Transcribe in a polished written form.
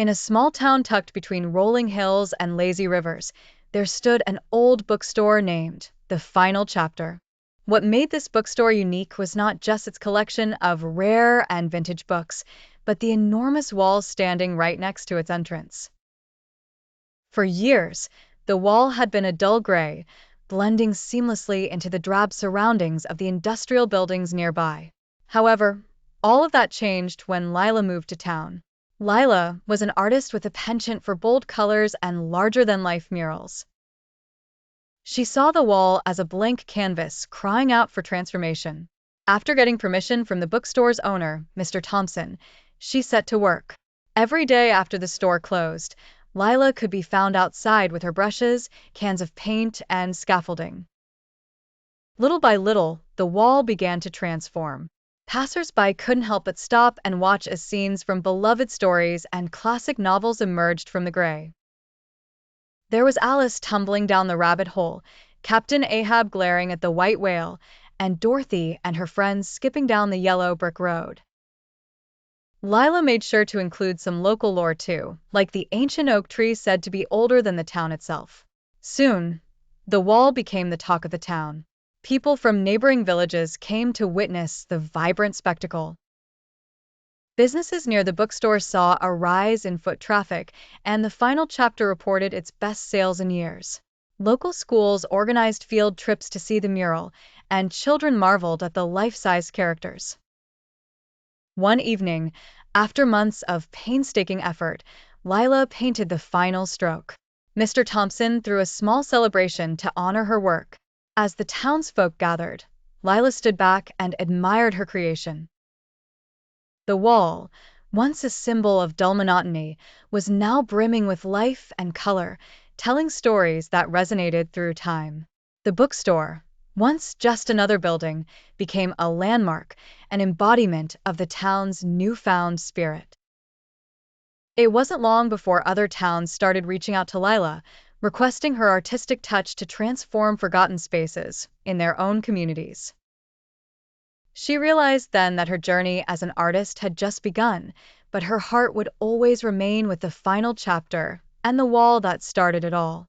In a small town tucked between rolling hills and lazy rivers, there stood an old bookstore named The Final Chapter. What made this bookstore unique was not just its collection of rare and vintage books, but the enormous wall standing right next to its entrance. For years, the wall had been a dull gray, blending seamlessly into the drab surroundings of the industrial buildings nearby. However, all of that changed when Lila moved to town. Lila was an artist with a penchant for bold colors and larger-than-life murals. She saw the wall as a blank canvas crying out for transformation. After getting permission from the bookstore's owner, Mr. Thompson, she set to work. Every day after the store closed, Lila could be found outside with her brushes, cans of paint, and scaffolding. Little by little, the wall began to transform. Passers-by couldn't help but stop and watch as scenes from beloved stories and classic novels emerged from the gray. There was Alice tumbling down the rabbit hole, Captain Ahab glaring at the white whale, and Dorothy and her friends skipping down the yellow brick road. Lila made sure to include some local lore too, like the ancient oak tree said to be older than the town itself. Soon, the wall became the talk of the town. People from neighboring villages came to witness the vibrant spectacle. Businesses near the bookstore saw a rise in foot traffic, and the Final Chapter reported its best sales in years. Local schools organized field trips to see the mural, and children marveled at the life-size characters. One evening, after months of painstaking effort, Lila painted the final stroke. Mr. Thompson threw a small celebration to honor her work. As the townsfolk gathered, Lila stood back and admired her creation. The wall, once a symbol of dull monotony, was now brimming with life and color, telling stories that resonated through time. The bookstore, once just another building, became a landmark, an embodiment of the town's newfound spirit. It wasn't long before other towns started reaching out to Lila, requesting her artistic touch to transform forgotten spaces in their own communities. She realized then that her journey as an artist had just begun, but her heart would always remain with the Final Chapter and the wall that started it all.